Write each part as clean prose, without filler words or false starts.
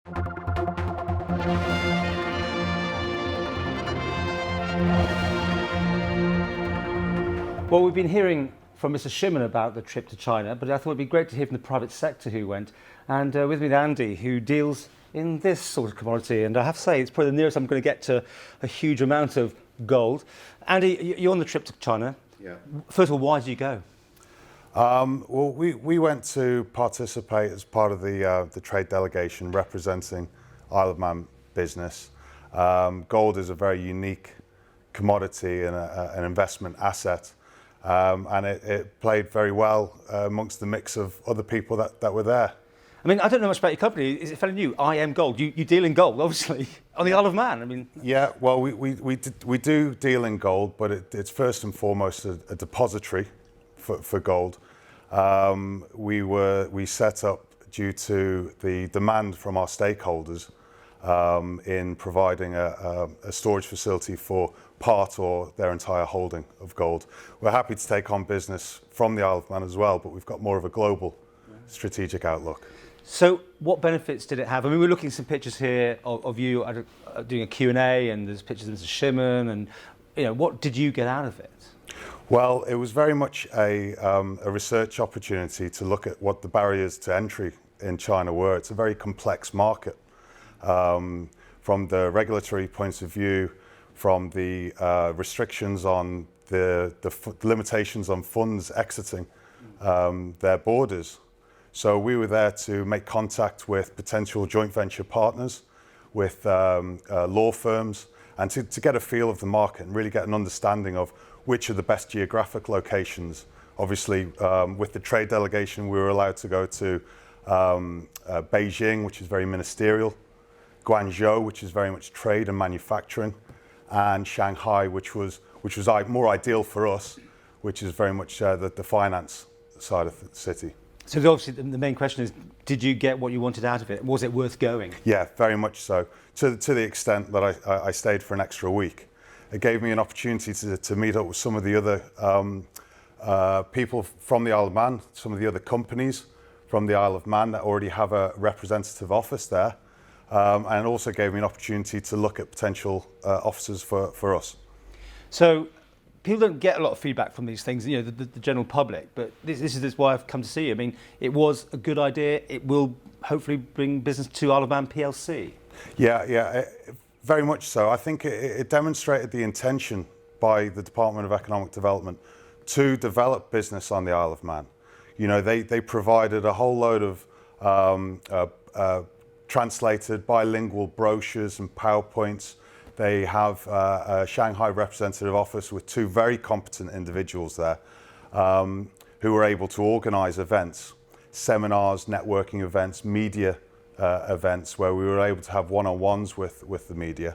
Well, we've been hearing from Mr. Shimon about the trip to China, but I thought it'd be great to hear from the private sector who went. And with me, Andy, who deals in this sort of commodity. And I have to say, it's probably the nearest I'm going to get to a huge amount of gold. Andy, you're on the trip to China. Yeah. First of all, why did you go? Well, we went to participate as part of the trade delegation representing Isle of Man business. Gold is a very unique commodity and an investment asset. And it played very well amongst the mix of other people that were there. I mean, I don't know much about your company. Is it fairly new? IMGold. You deal in gold, obviously, on the Isle of Man. I mean, yeah. Well, we do deal in gold, but it's first and foremost a depository for gold. We set up due to the demand from our stakeholders in providing a storage facility for part or their entire holding of gold. We're happy to take on business from the Isle of Man as well, but we've got more of a global strategic outlook. So what benefits did it have? I mean, we're looking at some pictures here of you doing a Q&A, and there's pictures of Mr. Shimon, and what did you get out of it? Well, it was very much a research opportunity to look at what the barriers to entry in China were. It's a very complex market. From the regulatory point of view, from the restrictions on the limitations on funds exiting their borders. So we were there to make contact with potential joint venture partners, with law firms, and to get a feel of the market and really get an understanding of which are the best geographic locations. Obviously, with the trade delegation, we were allowed to go to Beijing, which is very ministerial, Guangzhou, which is very much trade and manufacturing, and Shanghai, which was more ideal for us, which is very much the finance side of the city. So obviously the main question is, did you get what you wanted out of it? Was it worth going? Yeah, very much so. To the extent that I stayed for an extra week. It gave me an opportunity to meet up with some of the other people from the Isle of Man, some of the other companies from the Isle of Man that already have a representative office there. And it also gave me an opportunity to look at potential offices for us. So people don't get a lot of feedback from these things, the general public, but this is why I've come to see you. I mean, it was a good idea. It will hopefully bring business to Isle of Man PLC. Yeah, very much so. I think it demonstrated the intention by the Department of Economic Development to develop business on the Isle of Man. They provided a whole load of translated bilingual brochures and PowerPoints. They have a Shanghai representative office with two very competent individuals there who were able to organize events, seminars, networking events, media events where we were able to have one-on-ones with the media.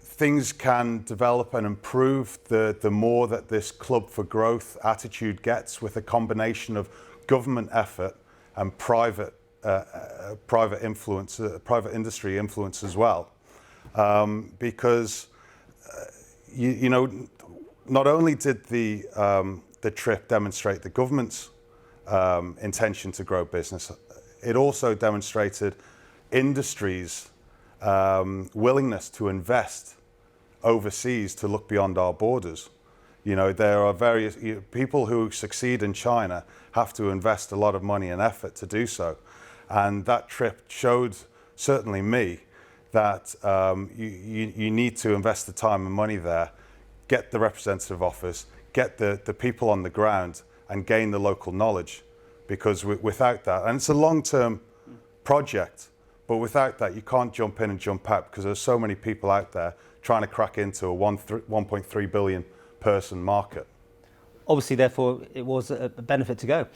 Things can develop and improve the more that this Club for Growth attitude gets, with a combination of government effort and private influence, private industry influence as well, because not only did the trip demonstrate the government's intention to grow business, it also demonstrated industry's willingness to invest overseas, to look beyond our borders. There are various people who succeed in China have to invest a lot of money and effort to do so. And that trip showed, certainly me, that you need to invest the time and money there, get the representative office, get the people on the ground, and gain the local knowledge. Because without that, and it's a long-term project, but without that, you can't jump in and jump out, because there's so many people out there trying to crack into a 1.3 billion person market. Obviously, therefore, it was a benefit to go.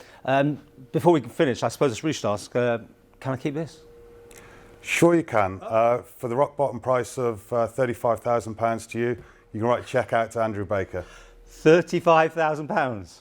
Before we can finish, I suppose I really should ask, can I keep this? Sure you can. For the rock bottom price of £35,000 to you, you can write a cheque out to Andrew Baker. £35,000?